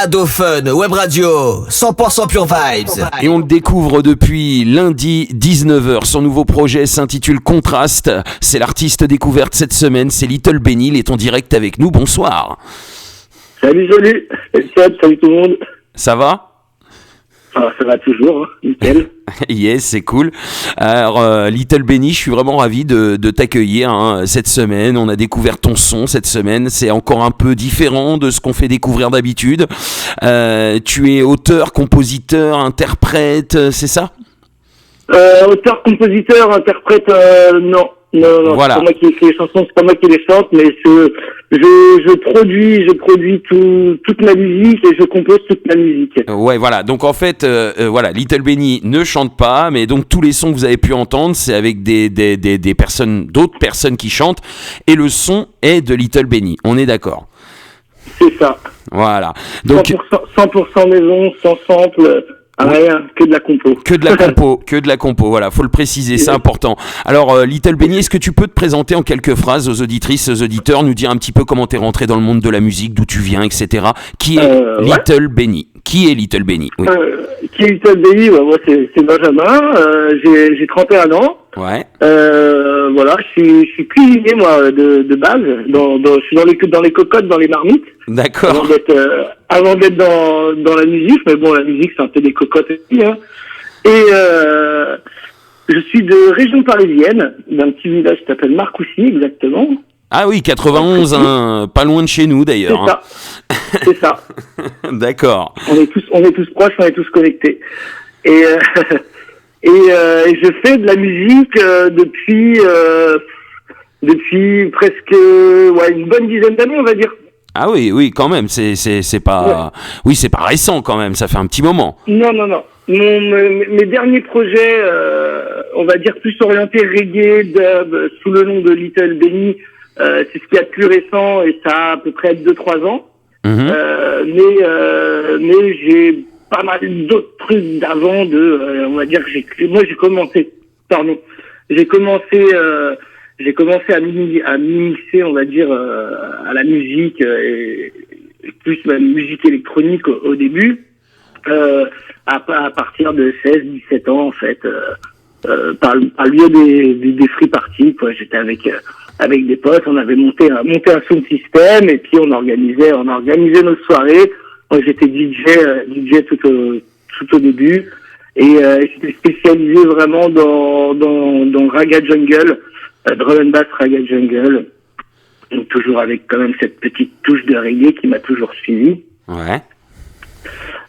Ado Fun, Web Radio, 100% Pure Vibes. Et on le découvre depuis lundi 19h. Son nouveau projet s'intitule Contraste. C'est l'artiste découverte cette semaine, c'est Little Benny. Il est en direct avec nous. Bonsoir. Salut. Salut tout le monde. Ça va ? Ah, ça va toujours, hein, nickel. Yes, c'est cool. Alors, Little Benny, je suis vraiment ravi de t'accueillir cette semaine. On a découvert ton son cette semaine. C'est encore un peu différent de ce qu'on fait découvrir d'habitude. Tu es auteur, compositeur, interprète, c'est ça ? Auteur, compositeur, interprète, non. Voilà. C'est pas moi qui écris les chansons, c'est pas moi qui les chante, mais je produis toute ma musique et je compose toute ma musique. Ouais, voilà. Donc en fait, voilà, Little Benny ne chante pas, mais donc tous les sons que vous avez pu entendre, c'est avec des personnes, d'autres personnes qui chantent, et le son est de Little Benny. On est d'accord ? C'est ça. Voilà. Donc 100% maison, sans sample. Rien, que de la compo. Que de la compo, voilà, faut le préciser, c'est important. Alors, Little Benny, est-ce que tu peux te présenter en quelques phrases aux auditrices, aux auditeurs, nous dire un petit peu comment t'es rentré dans le monde de la musique, d'où tu viens, etc. Qui est Little Benny ? Qui est Little Benny ? Oui. Qui est Little Benny ? Moi, c'est Benjamin, j'ai 31 ans. Ouais. Voilà, je suis cuisinier, moi, de base. Je suis dans les cocottes, dans les marmites. D'accord. Avant d'être dans la musique, mais bon, la musique, c'est un peu des cocottes aussi, hein. Et je suis de région parisienne, d'un petit village qui s'appelle Marcoussis, exactement. Ah oui, 91, pas loin de chez nous, d'ailleurs. C'est ça. D'accord. On est tous proches, on est tous connectés. Et je fais de la musique depuis presque une bonne dizaine d'années, on va dire. Ah oui, quand même, c'est pas... Ouais. Oui, c'est pas récent quand même, ça fait un petit moment. Non. Mes derniers projets, on va dire plus orientés reggae, dub, sous le nom de Little Benny, c'est ce qu'il y a de plus récent et ça a à peu près 2-3 ans. Mm-hmm. Mais j'ai pas mal d'autres trucs d'avant on va dire que j'ai commencé à m'initier, on va dire, à la musique, et plus même musique électronique au début, à partir de 16-17 ans, en fait, par le biais des free parties, quoi. J'étais avec des potes, on avait monté un sound system, et puis on organisait nos soirées. Moi, j'étais DJ tout au début, et j'étais spécialisé vraiment dans Raga Jungle, drum and bass Raga Jungle, donc toujours avec quand même cette petite touche de reggae qui m'a toujours suivi. Ouais.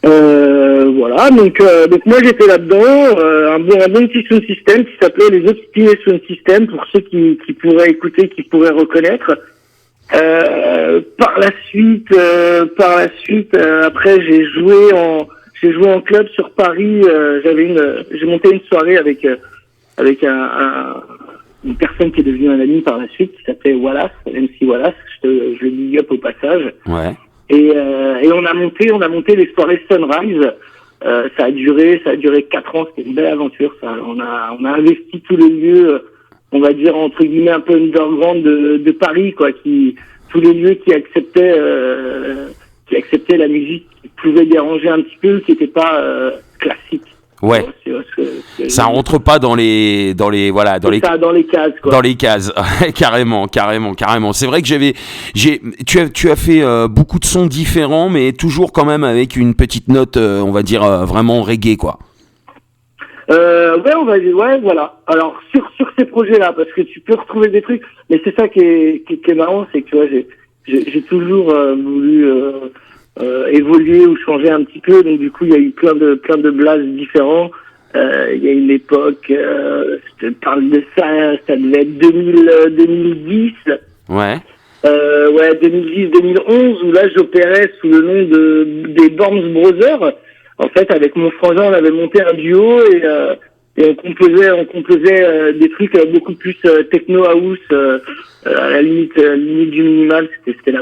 Voilà, donc moi j'étais là-dedans, un bon petit sound system qui s'appelait les Obstinés Sound System, pour ceux qui pourraient écouter, qui pourraient reconnaître. Par la suite, après j'ai joué en club sur Paris. J'ai monté une soirée avec une personne qui est devenue un ami par la suite, qui s'appelait Wallace, MC Wallace. Je le big up au passage. Ouais. Et on a monté les soirées Sunrise. Ça a duré 4 ans. C'était une belle aventure. Ça, on a investi tous les lieux, on va dire entre guillemets un peu underground de Paris, quoi. Tous les lieux qui acceptaient la musique, qui pouvaient déranger un petit peu, qui n'était pas classique. Ouais. Ça rentre pas dans les cases, quoi. Dans les cases. carrément. C'est vrai que tu as fait beaucoup de sons différents, mais toujours quand même avec une petite note, on va dire vraiment reggae, quoi. Voilà. Alors sur ces projets-là, parce que tu peux retrouver des trucs, mais c'est ça qui est marrant, c'est que tu vois, j'ai toujours voulu évoluer ou changer un petit peu, donc du coup il y a eu plein de blazes différents. Il y a une époque, je te parle de ça devait être 2010. Ouais. 2010-2011, où là j'opérais sous le nom des Borms Brothers. En fait, avec mon frangin, on avait monté un duo et on composait des trucs beaucoup plus techno house, à la limite du minimal. C'était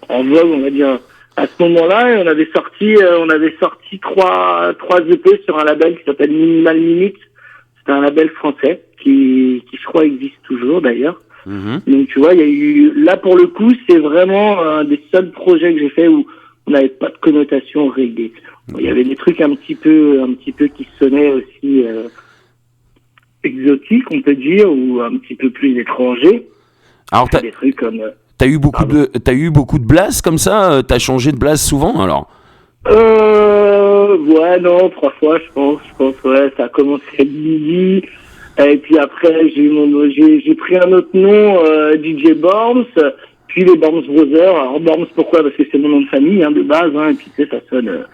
en vogue, on va dire, à ce moment-là. Et on avait sorti trois EP sur un label qui s'appelle Minimal Minute. C'est un label français qui je crois existe toujours d'ailleurs. Mmh. Donc tu vois, il y a eu, là pour le coup, c'est vraiment un des seuls projets que j'ai fait où n'avait pas de connotation reggae. Bon, il y avait des trucs un petit peu qui sonnaient aussi exotiques, on peut dire, ou un petit peu plus étrangers. Alors des trucs comme t'as eu beaucoup de blasts comme ça, t'as changé de blast souvent alors? Ouais, non, 3 fois, je pense, ouais, ça a commencé à Didi, et puis après, j'ai pris un autre nom, DJ Borms, puis les Borms Brothers. Alors, Borms, pourquoi? Parce que c'est mon nom de famille, de base, et puis, tu sais, ça sonne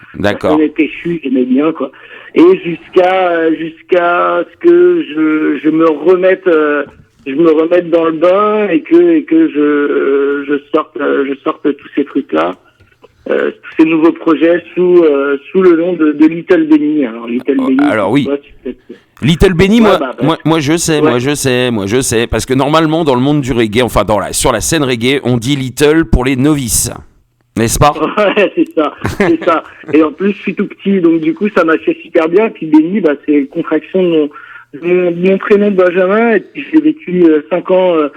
péchu, j'aimais bien, quoi. Et jusqu'à ce que je me remette dans le bain, et que je sorte tous ces trucs-là. Tous ces nouveaux projets sous le nom de Little Benny. Alors Little Benny. Alors oui. Little Benny, moi je sais, parce que normalement dans le monde du reggae, enfin sur la scène reggae, on dit Little pour les novices, n'est-ce pas? Ouais, c'est ça. Et en plus je suis tout petit, donc du coup ça m'a fait super bien. Puis Benny, c'est une contraction de mon prénom de Benjamin. Et puis j'ai vécu 5 ans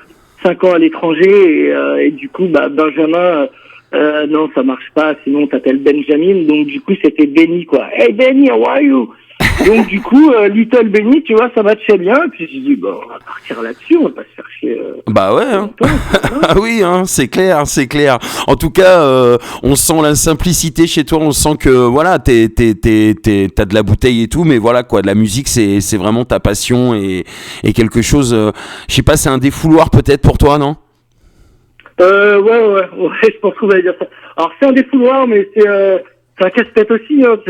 à l'étranger, et du coup Benjamin. Non, ça marche pas, sinon on t'appelle Benjamin, donc du coup c'était Benny, quoi. Hey Benny, how are you? Donc du coup, Little Benny, tu vois, ça matchait bien, et puis j'ai dit, on va partir là-dessus, on va pas se faire chier. Bah ouais, oui, c'est clair. En tout cas, on sent la simplicité chez toi, on sent que, voilà, t'as de la bouteille et tout, mais voilà, quoi, de la musique, c'est vraiment ta passion, et quelque chose, je sais pas, c'est un défouloir peut-être pour toi, non? Ouais, je pense qu'on va dire ça. Alors c'est un défouloir, mais c'est un casse-tête aussi, parce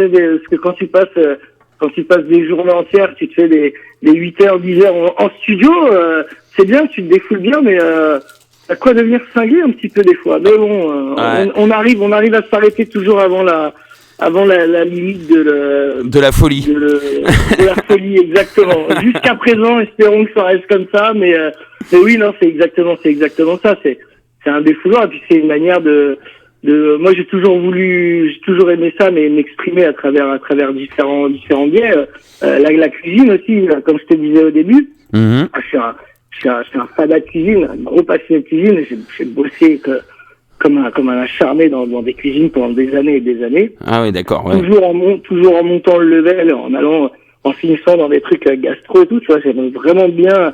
que quand tu passes des journées entières, tu te fais des 8 heures, 10 heures en studio, c'est bien, tu te défoules bien, mais à quoi devenir cinglé un petit peu des fois. Mais bon, on arrive à s'arrêter toujours avant la limite de la folie. De la folie, exactement. Jusqu'à présent, espérons que ça reste comme ça, mais oui, non, c'est exactement ça. C'est un défouloir, et puis c'est une manière de moi j'ai toujours aimé ça, mais m'exprimer à travers différents biais. La cuisine aussi, comme je te disais au début. Mm-hmm. Je suis un fada de cuisine, un gros passionné de cuisine. J'ai bossé comme un acharné dans des cuisines pendant des années et des années. Ah oui, d'accord. Ouais. Toujours en montant le level, en finissant dans des trucs gastro et tout. Tu vois, j'aime vraiment bien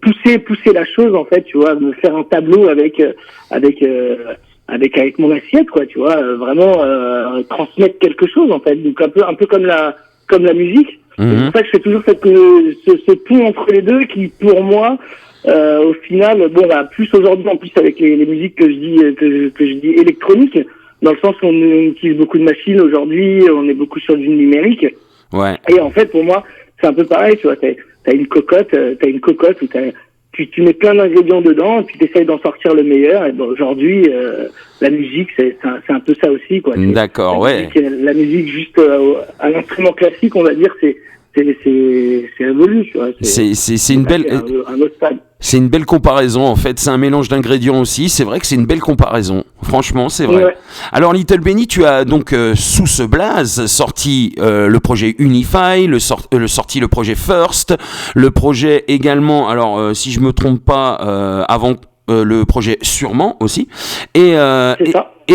pousser la chose, en fait, tu vois, me faire un tableau avec mon assiette, quoi, tu vois, vraiment transmettre quelque chose, en fait, donc un peu comme la musique. Mm-hmm. C'est pour ça que je fais toujours ce pont entre les deux qui, pour moi, au final, plus aujourd'hui, en plus avec les musiques que je dis électroniques, dans le sens où on utilise beaucoup de machines aujourd'hui, on est beaucoup sur du numérique. Ouais. Et en fait, pour moi, c'est un peu pareil, tu vois, t'as une cocotte où tu mets plein d'ingrédients dedans, et puis t'essayes d'en sortir le meilleur. Et aujourd'hui, la musique, c'est un peu ça aussi, quoi. D'accord, ouais. La musique juste à l'instrument classique, on va dire, c'est révolu, tu vois. C'est une belle. Un autre stade. C'est une belle comparaison, en fait. C'est un mélange d'ingrédients aussi. C'est vrai que c'est une belle comparaison. Franchement, c'est vrai. Ouais. Alors, Little Benny, tu as donc, sous ce blaze, sorti le projet Unify, le projet First, le projet également, alors, si je me trompe pas, avant le projet Sûrement aussi. Et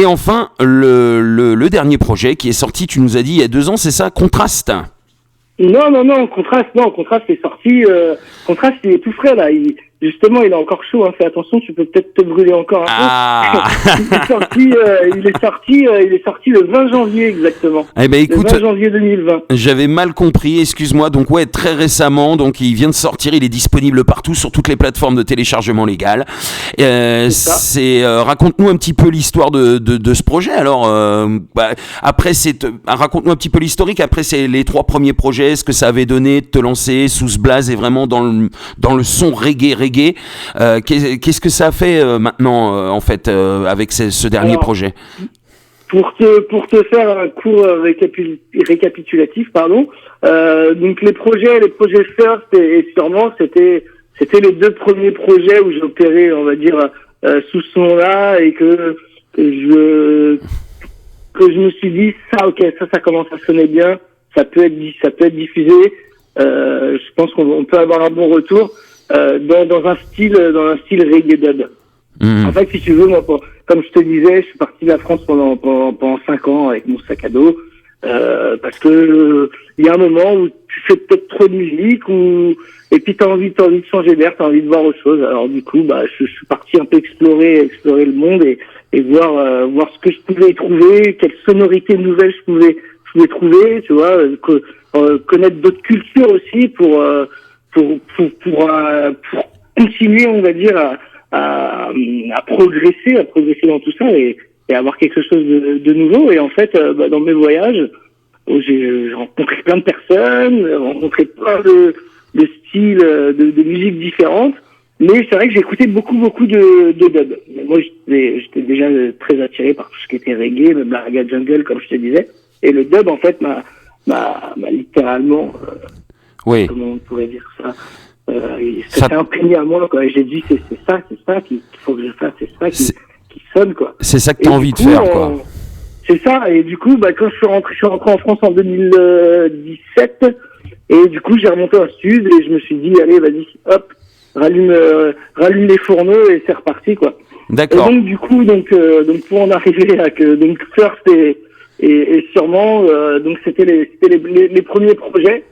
enfin, le dernier projet qui est sorti, tu nous as dit il y a 2 ans, c'est ça, Contraste. Non, Contraste est sorti, Contraste il est tout frais, là, justement, il est encore chaud, fais attention, tu peux peut-être te brûler encore un peu. Il est sorti le 20 janvier, exactement. Eh ben, écoute, le 20 janvier 2020. J'avais mal compris, excuse-moi, donc ouais, très récemment, donc il vient de sortir, il est disponible partout sur toutes les plateformes de téléchargement légal. Raconte-nous un petit peu l'histoire de ce projet, alors, après, raconte-nous un petit peu l'historique, après c'est les 3 premiers projets, ce que ça avait donné de te lancer sous ce blaze et vraiment dans le son reggae. Qu'est-ce que ça a fait maintenant en fait avec ce dernier projet? Pour te faire un court récapitulatif, donc les projets First et Sûrement, c'était les 2 premiers projets où j'ai opéré, on va dire, sous ce nom-là, et que je me suis dit ça commence à sonner bien, ça peut être diffusé, je pense qu'on peut avoir un bon retour. Dans un style reggae dub. Mmh. En fait, si tu veux, moi, comme je te disais, je suis parti de la France pendant 5 ans avec mon sac à dos, parce que il y a un moment où tu fais peut-être trop de musique, et puis t'as envie de changer d'air, t'as envie de voir autre chose. Alors du coup, je suis parti un peu explorer le monde et voir ce que je pouvais y trouver, quelles sonorités nouvelles je pouvais trouver, tu vois, connaître d'autres cultures aussi pour continuer, on va dire, à progresser dans tout ça et avoir quelque chose de nouveau. Et en fait, dans mes voyages, j'ai rencontré plein de personnes, rencontré plein de styles, de musiques différentes. Mais c'est vrai que j'ai écouté beaucoup de dub. Moi, j'étais déjà très attiré par tout ce qui était reggae, même la Raga Jungle, comme je te disais. Et le dub, en fait, m'a littéralement, comment on pourrait dire ça, ça s'est imprégné à moi, quoi. Et j'ai dit, c'est ça qu'il faut que je fasse, c'est ça qui sonne, quoi. C'est ça que t'as envie de faire, quoi. C'est ça. Et du coup, quand je suis rentré en France en 2017, et du coup, j'ai remonté un sud et je me suis dit, allez, vas-y, hop, rallume les fourneaux et c'est reparti, quoi. D'accord. Et donc, du coup, pour en arriver à que, First et sûrement, donc c'était les premiers projets,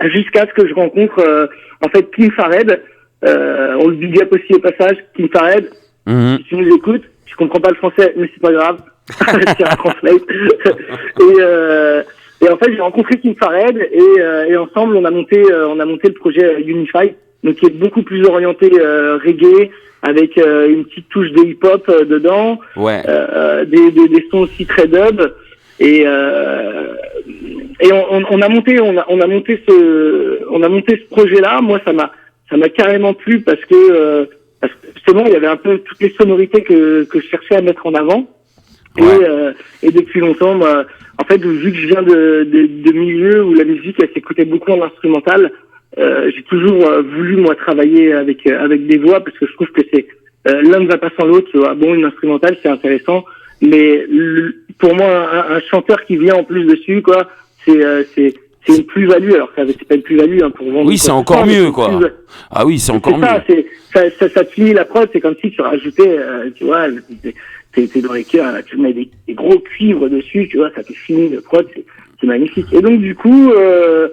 jusqu'à ce que je rencontre, en fait, Kim Fared, on le big up aussi au passage, Kim Fared, si tu nous écoutes, je comprends pas le français, mais c'est pas grave, c'est un translate. Et en fait, j'ai rencontré Kim Fared et ensemble, on a monté le projet Unify, donc qui est beaucoup plus orienté reggae, avec une petite touche de hip-hop dedans, des sons aussi très dub. Et on a monté ce projet-là. Moi, ça m'a carrément plu parce que justement, il y avait un peu toutes les sonorités que je cherchais à mettre en avant. Et depuis longtemps, moi, en fait, vu que je viens de milieux où la musique, elle s'écoutait beaucoup en instrumental, j'ai toujours voulu, moi, travailler avec des voix parce que je trouve que c'est l'un ne va pas sans l'autre, tu vois. Bon, une instrumentale, c'est intéressant, mais pour moi, un chanteur qui vient en plus dessus, quoi, c'est une plus-value. Alors c'est pas une plus-value, hein, pour vendre. Oui, c'est encore mieux, quoi. Ah oui, c'est encore mieux. Ça te finit la prod, c'est comme si tu rajoutais, tu vois, t'es dans les cœurs, là, tu mets des gros cuivres dessus, tu vois, ça te finit le prod, c'est magnifique. Et donc du coup, on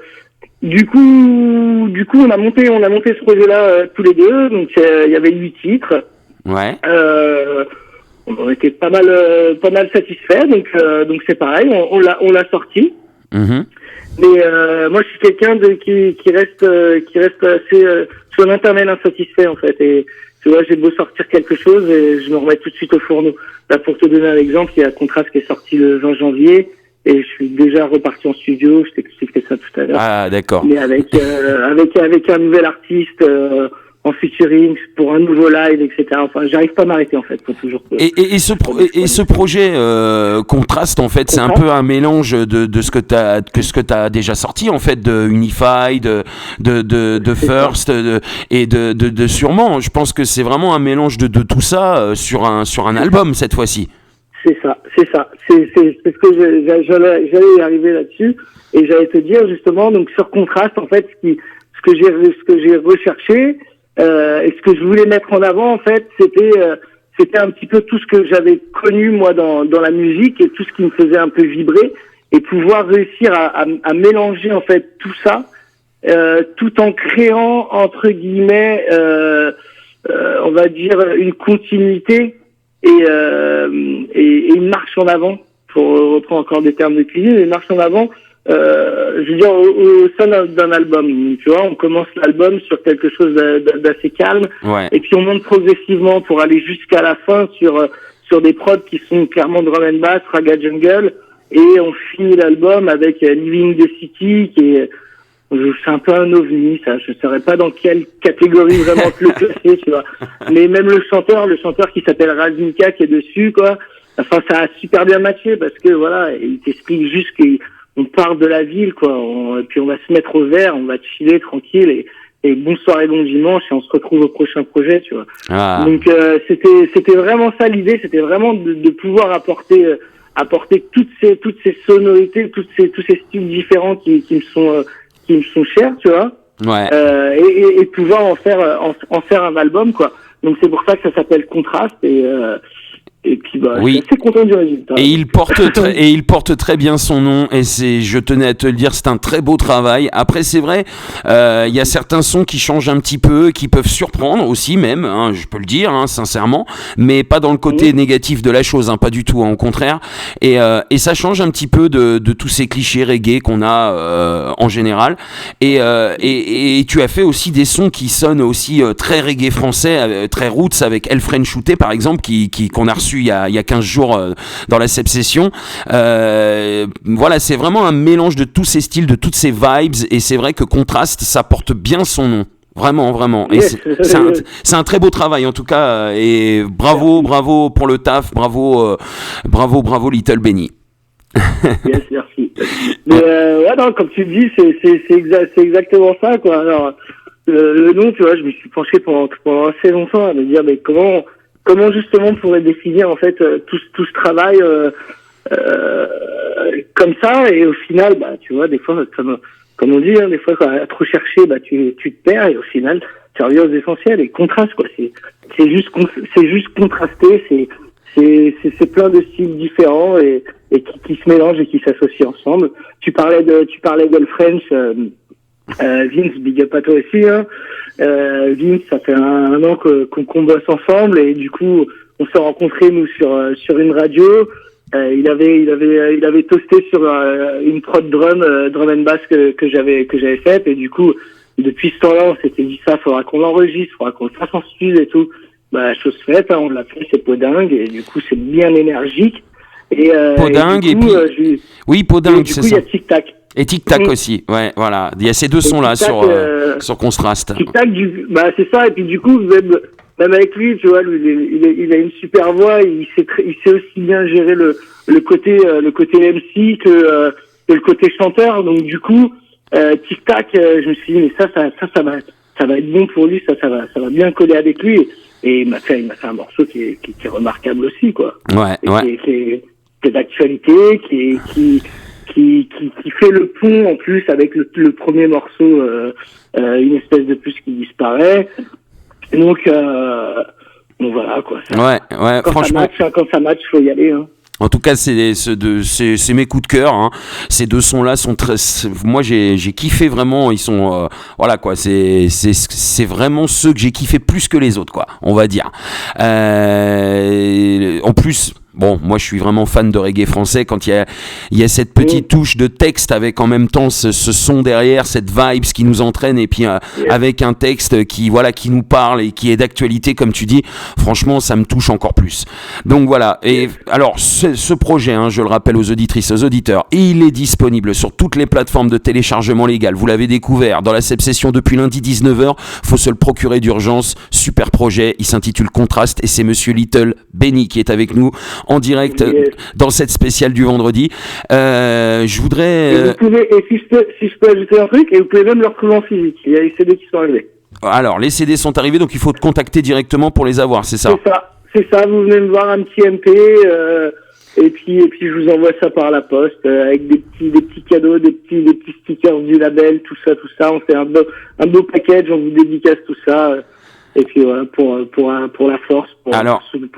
a monté ce projet-là tous les deux. Donc il y avait 8 titres. Ouais. On était pas mal satisfaits. Donc c'est pareil, on l'a sorti. Mm-hmm. Mais moi je suis quelqu'un qui reste assez sur l'internet insatisfait, en fait. Et tu vois, j'ai beau sortir quelque chose et je me remets tout de suite au fourneau. Là, pour te donner un exemple, il y a Contrast qui est sorti le 20 janvier. Et je suis déjà reparti en studio, je t'expliquais ça tout à l'heure. Ah, d'accord. Mais avec un nouvel artiste, en featuring, pour un nouveau live, etc. Enfin, j'arrive pas à m'arrêter, en fait, faut toujours que... Et ce projet, Contrast, en fait, c'est un peu un mélange de ce que t'as déjà sorti, en fait, de Unify, de First, et de Sûrement. Je pense que c'est vraiment un mélange de tout ça, sur un album, cette fois-ci. C'est ça. C'est ce que j'allais y arriver là-dessus. Et j'allais te dire, justement, donc, sur Contrast, en fait, ce que j'ai recherché, et ce que je voulais mettre en avant, en fait, c'était un petit peu tout ce que j'avais connu, moi, dans la musique et tout ce qui me faisait un peu vibrer, et pouvoir réussir à mélanger, en fait, tout ça, tout en créant, entre guillemets, on va dire, une continuité et une marche en avant, pour reprendre encore des termes de cuisine, une marche en avant, je veux dire, au sein d'un album. Tu vois, on commence l'album sur quelque chose d'assez calme, et puis on monte progressivement pour aller jusqu'à la fin sur des prods qui sont clairement drum and bass, Raga Jungle, et on finit l'album avec Living the City, qui est, c'est un peu un ovni, ça. Je saurais pas dans quelle catégorie vraiment le classer, tu vois. Mais même le chanteur qui s'appelle Razmika, qui est dessus, quoi. Enfin, ça a super bien matché parce que voilà, il t'explique juste qu'on part de la ville, quoi. Et puis on va se mettre au vert, on va chiller tranquille et bonsoir et bon dimanche et on se retrouve au prochain projet, tu vois. Ah. Donc c'était vraiment ça l'idée, c'était vraiment de pouvoir apporter toutes ces sonorités, tous ces styles différents qui me sont chers, tu vois. Ouais. Et pouvoir en faire un album, quoi. Donc c'est pour ça que ça s'appelle Contrast Et puis je suis assez content du résultat. Et il porte très bien son nom, et je tenais à te le dire, c'est un très beau travail. Après, c'est vrai, il y a certains sons qui changent un petit peu, qui peuvent surprendre aussi même, hein, je peux le dire, hein, sincèrement, mais pas dans le côté négatif de la chose, hein, pas du tout, hein, au contraire. Et ça change un petit peu de tous ces clichés reggae qu'on a en général. Et tu as fait aussi des sons qui sonnent aussi très reggae français, très roots, avec El Frenchouté par exemple, qu'on a reçu il y a 15 jours dans la Seb Session. Voilà, c'est vraiment un mélange de tous ces styles, de toutes ces vibes, et c'est vrai que Contraste, ça porte bien son nom. Vraiment. Et c'est un très beau travail en tout cas, et bravo pour le taf, bravo Little Benny. Yes, merci. Mais non, comme tu le dis, c'est exactement ça, quoi. Alors, le nom, tu vois, je me suis penché pendant assez longtemps à me dire, mais comment justement on pourrait définir en fait tout ce travail comme ça, et au final, tu vois, des fois, comme on dit, hein, des fois, à trop chercher, tu te perds, et au final, tu reviens aux essentiels. Et contraste, quoi. C'est juste contrasté. C'est plein de styles différents et qui se mélangent et qui s'associent ensemble. Tu parlais d'El French, Vince, big up à toi aussi, hein. Vince, ça fait un an qu'on bosse ensemble, et du coup, on s'est rencontrés, nous, sur une radio. Il avait toasté sur une prod drum and bass que j'avais faite, et du coup, depuis ce temps-là, on s'était dit ça, faudra qu'on l'enregistre, faudra qu'on le fasse en studio et tout. Chose faite, hein, on l'a fait, c'est Podingue, et du coup, c'est bien énergique. Podingue, et puis... Oui, Podingue, c'est ça. Il y a Tic Tac. Et Tic Tac aussi, ouais, voilà. Il y a ces deux sons-là sur Contraste. Tic Tac, c'est ça, et puis du coup, même avec lui, tu vois, il a une super voix, il sait aussi bien gérer le côté MC que le côté chanteur. Donc du coup, Tic Tac, je me suis dit, mais ça va être bon pour lui, ça va bien coller avec lui. Et il m'a fait un morceau qui est remarquable aussi, quoi. Ouais. Qui est d'actualité, qui fait le pont en plus avec le premier morceau, une espèce de puce qui disparaît. Donc voilà, quoi. Ouais, quand franchement. Quand ça match, faut y aller, hein. En tout cas, c'est mes coups de cœur, hein. Ces deux sons-là sont moi j'ai kiffé vraiment. Ils sont voilà, quoi. C'est vraiment ceux que j'ai kiffé plus que les autres, quoi. On va dire. En plus. Bon, moi je suis vraiment fan de reggae français. Quand il y a cette petite touche de texte avec en même temps ce son derrière, cette vibe qui nous entraîne, et puis avec un texte qui nous parle et qui est d'actualité, comme tu dis, franchement ça me touche encore plus. Donc voilà. Et alors ce projet, hein, je le rappelle aux auditrices, aux auditeurs, il est disponible sur toutes les plateformes de téléchargement légal. Vous l'avez découvert dans la Seb Session depuis lundi 19h. Faut se le procurer d'urgence. Super projet. Il s'intitule Contraste, et c'est Monsieur Little Benny qui est avec nous en direct dans cette spéciale du vendredi. Je voudrais... Et si je peux ajouter un truc, et vous pouvez même le retrouver en physique. Il y a les CD qui sont arrivés. Alors, les CD sont arrivés, donc il faut te contacter directement pour les avoir, c'est ça? C'est ça, vous venez me voir un petit MP, et puis je vous envoie ça par la poste, avec des petits cadeaux, des petits stickers du label, tout ça. On fait un beau package, on vous dédicace tout ça. Et puis voilà, pour la force, pour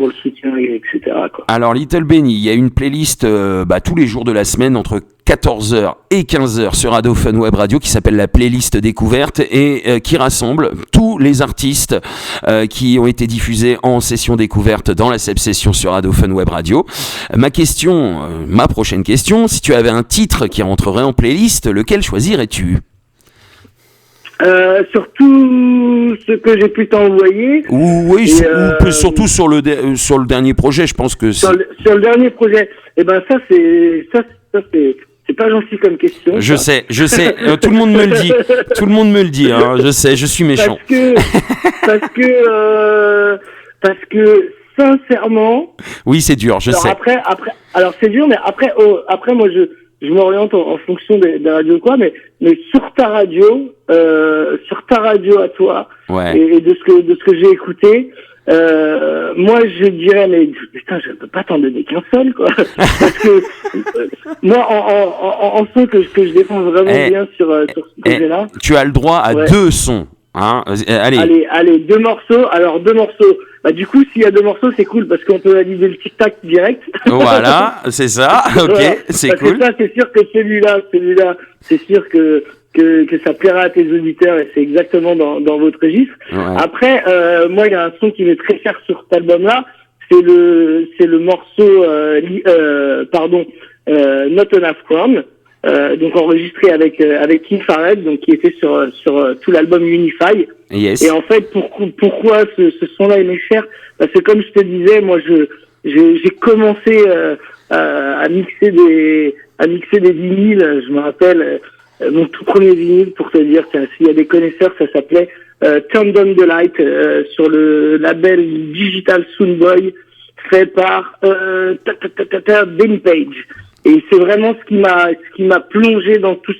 le soutien, etc., quoi. Alors Little Benny, il y a une playlist tous les jours de la semaine entre 14h et 15h sur Radio Fun Web Radio qui s'appelle la playlist découverte, et qui rassemble tous les artistes qui ont été diffusés en session découverte dans la Seb Session sur Radio Fun Web Radio. Ma prochaine question, si tu avais un titre qui rentrerait en playlist, lequel choisirais-tu? Surtout ce que j'ai pu t'envoyer. Oui, surtout sur le dernier projet, je pense que sur le dernier projet. Ça c'est pas gentil comme question. Je sais. Tout le monde me le dit. Hein. Je sais, je suis méchant. Parce que sincèrement. Oui, c'est dur, je sais. Alors c'est dur, mais après moi je m'oriente en fonction des radios, quoi, mais sur ta radio à toi, ouais. Et de ce que j'ai écouté, moi je dirais, mais putain, je peux pas t'en donner qu'un seul, quoi. Parce que moi en son que je défends vraiment bien sur ce projet-là. Tu as le droit à deux sons. Hein, allez, deux morceaux. Alors deux morceaux. du coup, s'il y a 2 morceaux, c'est cool parce qu'on peut valider le tic-tac direct. Voilà, c'est ça. Ok, voilà. C'est parce cool. Ça, c'est sûr que celui-là, c'est sûr que ça plaira à tes auditeurs et c'est exactement dans votre registre. Ouais. Après, moi, il y a un son qui m'est très cher sur cet album-là. C'est le morceau, Not Enough Crown. Donc enregistré avec King Fared, donc qui était sur tout l'album Unify. Yes. Et en fait, pourquoi ce son-là est mes cher? Parce que comme je te disais, moi j'ai commencé à mixer des vinyles. Je me rappelle mon tout premier vinyle, pour te dire, s'il y a des connaisseurs, ça s'appelait Turn Down the Light sur le label Digital Soundboy fait par Benny Page. Et c'est vraiment ce qui m'a plongé dans tout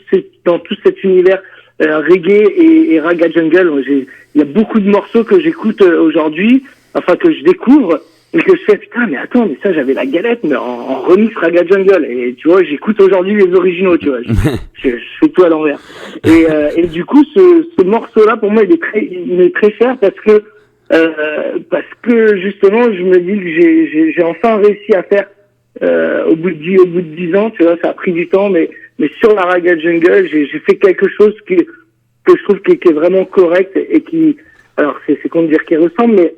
cet univers reggae et raga jungle. Il y a beaucoup de morceaux que j'écoute aujourd'hui, enfin que je découvre et que je fais putain mais attends mais ça j'avais la galette mais en remix raga jungle et tu vois j'écoute aujourd'hui les originaux, tu vois. Je fais tout à l'envers. Et du coup ce morceau là pour moi il est très cher parce que justement je me dis que j'ai enfin réussi à faire au bout de 10 ans, tu vois, ça a pris du temps, mais sur la raga jungle, j'ai fait quelque chose que je trouve qui est vraiment correct et qui, alors c'est con de dire qu'il ressemble,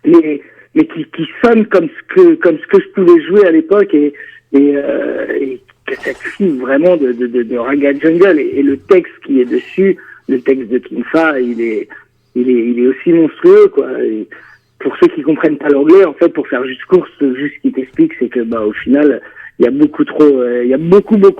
mais qui sonne comme ce que je pouvais jouer à l'époque et que ça suit vraiment de raga jungle et le texte qui est dessus, le texte de King Fa, il est aussi monstrueux, quoi. Et, pour ceux qui comprennent pas l'anglais, en fait, pour faire juste course, juste ce qui t'explique, c'est que, au final, il y a beaucoup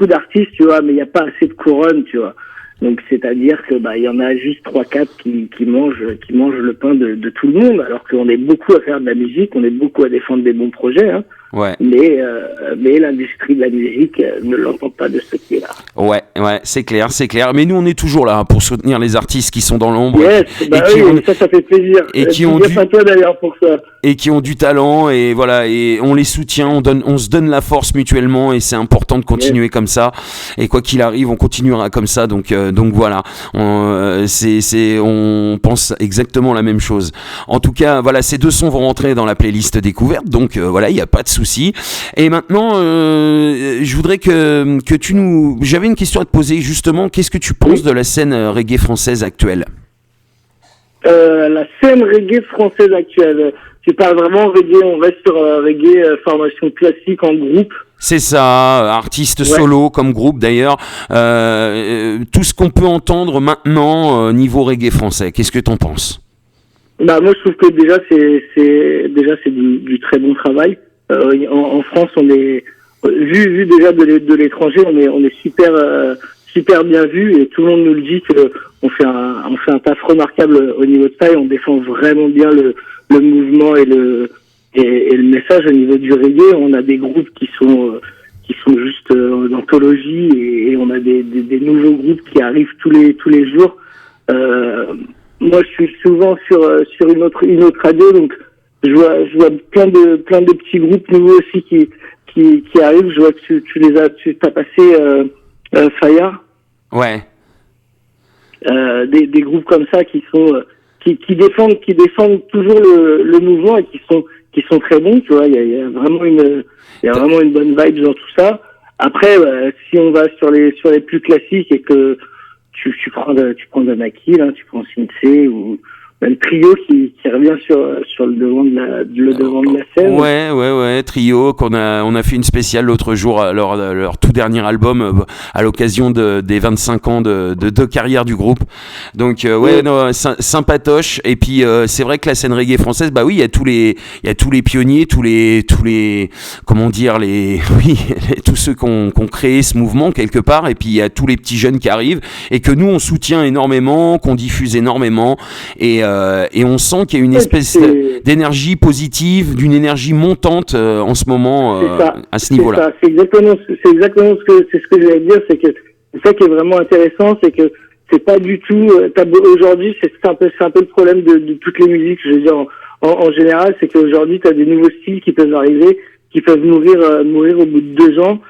d'artistes, tu vois, mais il n'y a pas assez de couronnes, tu vois. Donc, c'est-à-dire que, il y en a juste 3-4 qui mangent le pain de tout le monde, alors qu'on est beaucoup à faire de la musique, on est beaucoup à défendre des bons projets, hein. Ouais. Mais l'industrie de la musique ne l'entend pas de ce pied-là. Ouais, c'est clair. Mais nous, on est toujours là pour soutenir les artistes qui sont dans l'ombre. Yes, ça fait plaisir. Et qui ont à toi d'ailleurs pour ça. Et qui ont du talent et voilà, et on les soutient, on se donne la force mutuellement et c'est important de continuer comme ça. Et quoi qu'il arrive, on continuera comme ça. Donc voilà, on pense exactement la même chose. En tout cas, voilà, ces 2 sons vont rentrer dans la playlist découverte. Donc voilà, il n'y a pas de souci. Et maintenant, je voudrais que j'avais une question à te poser justement. Qu'est-ce que tu penses de la scène reggae française actuelle? La scène reggae française actuelle. Tu parles vraiment reggae, on reste sur reggae formation classique en groupe. C'est ça, artiste solo comme groupe d'ailleurs. Tout ce qu'on peut entendre maintenant niveau reggae français. Qu'est-ce que t'en penses? Moi je trouve que déjà c'est du très bon travail. En France, on est vu déjà de l'étranger, on est super bien vu et tout le monde nous le dit que on fait un taf remarquable au niveau de ça et on défend vraiment bien le mouvement et le message au niveau du reggae. On a des groupes qui sont juste d'anthologie et on a des nouveaux groupes qui arrivent tous les jours. Moi, je suis souvent sur une autre radio, donc je vois plein de petits groupes nouveaux aussi qui arrivent. Je vois que tu t'as passé Fire. Ouais. Des groupes comme ça qui défendent toujours le mouvement et qui sont très bons, tu vois. Il y a vraiment une bonne vibe dans tout ça. Après, si on va sur les plus classiques et que tu prends Danaki, là, tu prends Sinsé ou même Trio qui revient sur le devant de la scène. Ouais, Trio qu'on a fait une spéciale l'autre jour leur tout dernier album à l'occasion des 25 ans de carrière du groupe. Donc sympatoche et puis c'est vrai que la scène reggae française, oui, il y a tous les pionniers, tous les comment dire tous ceux qui ont créé ce mouvement quelque part et puis il y a tous les petits jeunes qui arrivent et que nous on soutient énormément, qu'on diffuse énormément et on sent qu'il y a une espèce d'énergie positive, d'une énergie montante en ce moment à ce niveau-là. C'est exactement ce que je voulais dire, c'est que c'est ça qui est vraiment intéressant, c'est que c'est pas du tout aujourd'hui c'est un peu le problème de toutes les musiques, je veux dire en général, c'est qu'aujourd'hui tu as des nouveaux styles qui peuvent arriver, qui peuvent mourir au bout de 2 ans.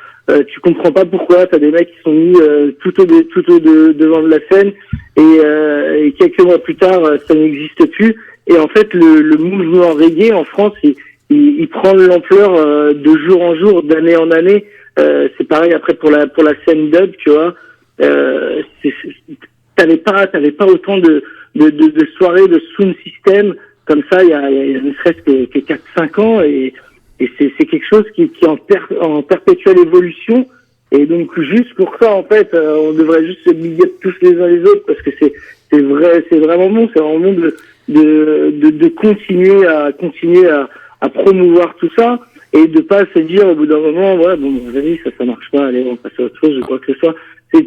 Tu comprends pas pourquoi, t'as des mecs qui sont mis tout au devant de la scène et quelques mois plus tard ça n'existe plus Et en fait, le mouvement reggae en France, il prend de l'ampleur de jour en jour, d'année en année. C'est pareil après pour la scène dub, tu vois. T'avais pas autant de soirées de sound system comme ça il y a ne serait-ce que 4-5 ans, et c'est quelque chose qui en perpétuelle évolution. Et donc juste pour ça, en fait, on devrait juste se big up tous les uns les autres, parce que c'est vraiment bon, c'est vraiment bon de continuer à promouvoir tout ça, et de pas se dire au bout d'un moment, ouais, bon, vas-y, ça marche pas, allez, on passe à autre chose, quoi que ce soit.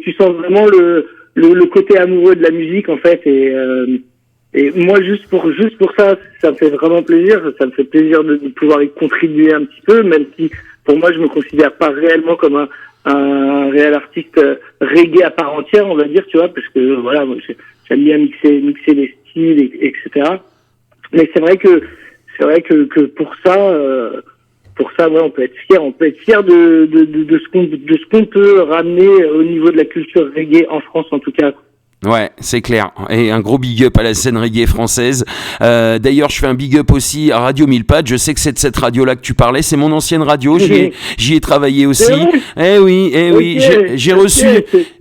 Tu sens vraiment le côté amoureux de la musique, en fait, et moi, juste pour ça me fait vraiment plaisir. Ça me fait plaisir de pouvoir y contribuer un petit peu, même si, pour moi, je me considère pas réellement comme un réel artiste reggae à part entière, on va dire, tu vois, parce que, voilà, moi, j'aime bien mixer les styles, etc. Mais c'est vrai que pour ça, ouais, on peut être fier de ce qu'on peut ramener au niveau de la culture reggae en France, en tout cas. Ouais, c'est clair. Et un gros big up à la scène reggae française. D'ailleurs, je fais un big up aussi à Radio Mille Pattes. Je sais que c'est de cette radio-là que tu parlais. C'est mon ancienne radio. J'y ai travaillé aussi. Oui. Okay,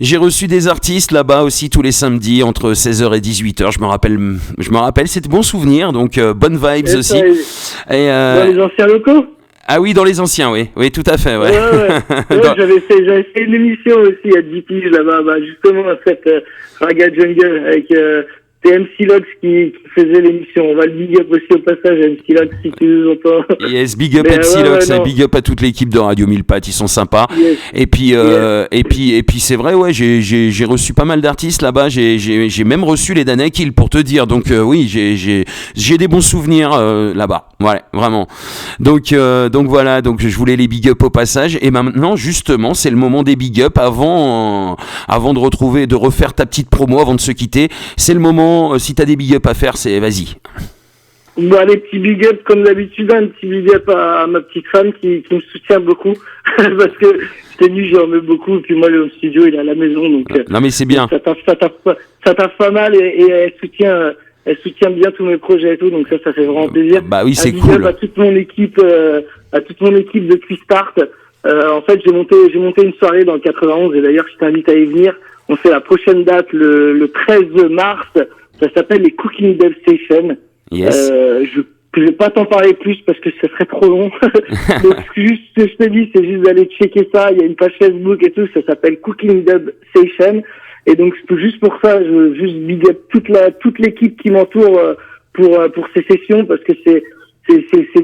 j'ai reçu des artistes là-bas aussi tous les samedis entre 16h et 18h. Je me rappelle. C'était bon souvenir. Donc, bonnes vibes aussi. Dans les anciens locaux? Ah oui, dans les anciens, oui, tout à fait, ouais. J'avais fait une émission aussi à 10 piges là-bas, justement à cette Raga Jungle avec MC Lox qui faisait l'émission. On va le big up aussi au passage à MC Lox si tu nous entends. Yes, big up à MC Lox, big up à toute l'équipe de Radio Mille Pattes, ils sont sympas. Yes. Et puis c'est vrai, ouais, j'ai reçu pas mal d'artistes là-bas, j'ai même reçu les Danakil pour te dire. Donc oui, j'ai des bons souvenirs là-bas. Ouais, vraiment. Donc voilà, donc je voulais les big up au passage. Et maintenant, justement, c'est le moment des big up avant de refaire ta petite promo avant de se quitter. C'est le moment. Si t'as des big up à faire, vas-y. Bah, les petits big up comme d'habitude, un petit big up à ma petite femme qui me soutient beaucoup parce que je t'ai dit, j'en mets beaucoup, et puis moi le studio il est à la maison, donc non mais c'est bien. Ça taffe pas mal, et elle soutient bien tous mes projets et tout, donc ça fait vraiment plaisir. Bah oui, c'est big cool. Up à toute mon équipe de Twistart. En fait, j'ai monté une soirée dans le 91, et d'ailleurs je t'invite à y venir. On fait la prochaine date le 13 mars. Ça s'appelle les Cooking Dev Station. Yes. Je vais pas t'en parler plus parce que ce serait trop long. Donc juste ce que je te dis, c'est juste d'aller checker ça. Il y a une page Facebook et tout. Ça s'appelle Cooking Dev Station. Et donc juste pour ça, je veux juste big up toute l'équipe qui m'entoure pour ces sessions, parce que c'est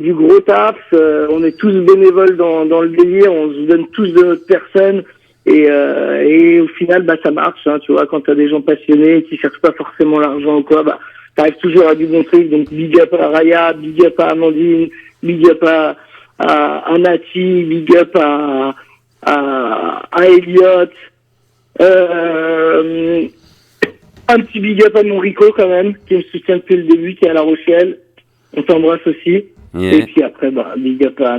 du gros taf. On est tous bénévoles dans le délire. On se donne tous de notre personne. Et au final, bah, ça marche, hein, tu vois, quand t'as des gens passionnés qui cherchent pas forcément l'argent ou quoi, bah, t'arrives toujours à du bon truc. Donc, big up à Raya, big up à Amandine, big up à Nati, big up à Elliot, un petit big up à mon Rico quand même, qui me soutient depuis le début, qui est à La Rochelle. On t'embrasse aussi. Yeah. Et puis après, bah, big up à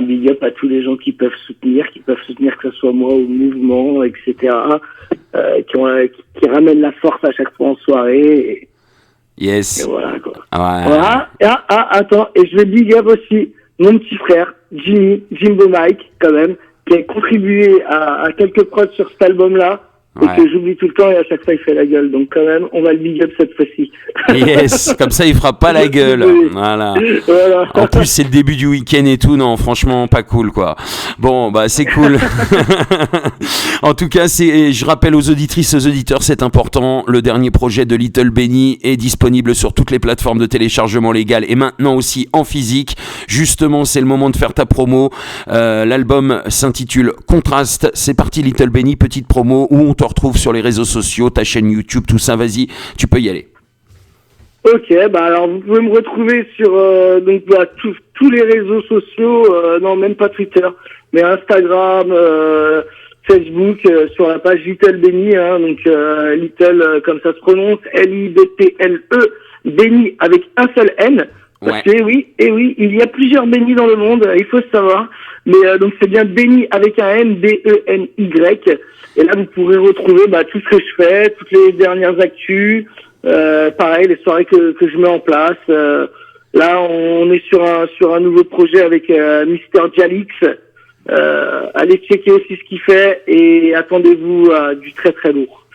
tous les gens qui peuvent soutenir, que ce soit moi ou le mouvement, etc., qui ramènent la force à chaque fois en soirée. Yes. Et voilà, quoi. Ouais. Voilà. Attends, et je vais big up aussi mon petit frère, Jimbo Mike, quand même, qui a contribué à quelques prods sur cet album-là. Et que j'oublie tout le temps, et à chaque fois il fait la gueule. Donc quand même, on va le big up cette fois-ci. Yes, comme ça il fera pas la gueule. Voilà. En plus c'est le début du week-end et tout, non, franchement pas cool quoi. Bon bah c'est cool. En tout cas, je rappelle aux auditrices, aux auditeurs, c'est important. Le dernier projet de Little Benny est disponible sur toutes les plateformes de téléchargement légal et maintenant aussi en physique. Justement, c'est le moment de faire ta promo. L'album s'intitule Contraste. C'est parti Little Benny, petite promo où on te retrouve sur les réseaux sociaux, ta chaîne YouTube, tout ça, vas-y, tu peux y aller. Ok, bah alors vous pouvez me retrouver sur tous les réseaux sociaux, non même pas Twitter, mais Instagram, Facebook, sur la page Little Benny, hein, donc Little comme ça se prononce, L-I-B-T-L-E, Benny avec un seul N. Parce que oui, il y a plusieurs Benny dans le monde, il faut le savoir. Mais donc c'est bien Benny avec un N, B-E-N-Y. Et là vous pourrez retrouver tout ce que je fais, toutes les dernières actus, pareil les soirées que je mets en place, Là, on est sur un nouveau projet avec Mister Jalix. Allez checker aussi ce qu'il fait et attendez-vous à du très très lourd.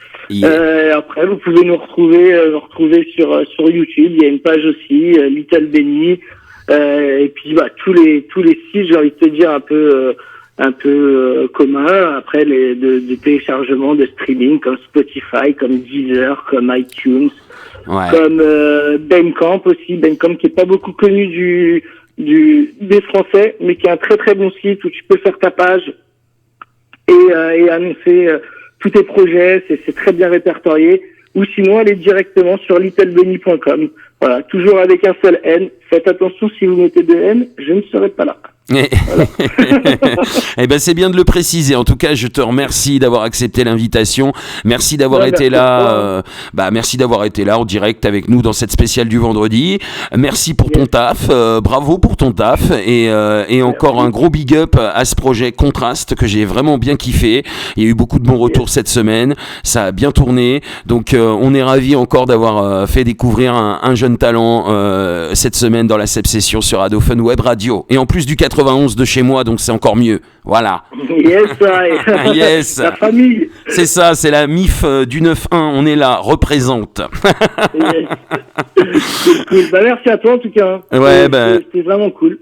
Après, vous pouvez nous retrouver sur YouTube. Il y a une page aussi, Little Benny. Et puis tous les sites, j'ai envie de te dire un peu communs. Après de téléchargement, de streaming comme Spotify, comme Deezer, comme iTunes, comme Bandcamp aussi. Bandcamp qui est pas beaucoup connu des Français, mais qui est un très très bon site où tu peux faire ta page et annoncer tous tes projets. C'est très bien répertorié. Ou sinon, allez directement sur littlebenny.com. Voilà, toujours avec un seul N. Faites attention, si vous mettez 2 N, je ne serai pas là. Voilà. Eh ben c'est bien de le préciser. En tout cas, je te remercie d'avoir accepté l'invitation. Merci d'avoir été là. Merci d'avoir été là en direct avec nous dans cette spéciale du vendredi. Merci pour ton taf. Bravo pour ton taf et encore un gros big up à ce projet Contraste que j'ai vraiment bien kiffé. Il y a eu beaucoup de bons retours cette semaine. Ça a bien tourné. Donc on est ravis encore d'avoir fait découvrir un jeune talent cette semaine dans la Seb Session sur Ado Fun Web Radio. Et en plus du 91 de chez moi, donc c'est encore mieux. Voilà. Yes. La famille. C'est ça, c'est la MIF du 9-1. On est là, représente. Yes. C'est cool. Merci à toi en tout cas. C'était vraiment cool.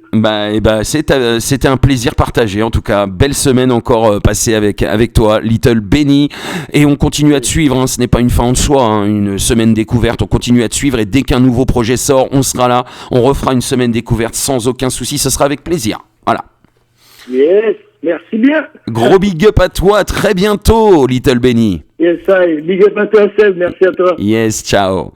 C'était un plaisir partagé. En tout cas, belle semaine encore passée avec toi, Little Benny. Et on continue à te suivre. Hein. Ce n'est pas une fin en soi, une semaine découverte. On continue à te suivre et dès qu'un nouveau projet sort, on sera là. On refera une semaine découverte sans aucun souci. Ce sera avec plaisir. Voilà. Yes, merci bien. Gros big up à toi, à très bientôt, Little Benny. Yes, big up à toi, Seb, merci à toi. Yes, ciao.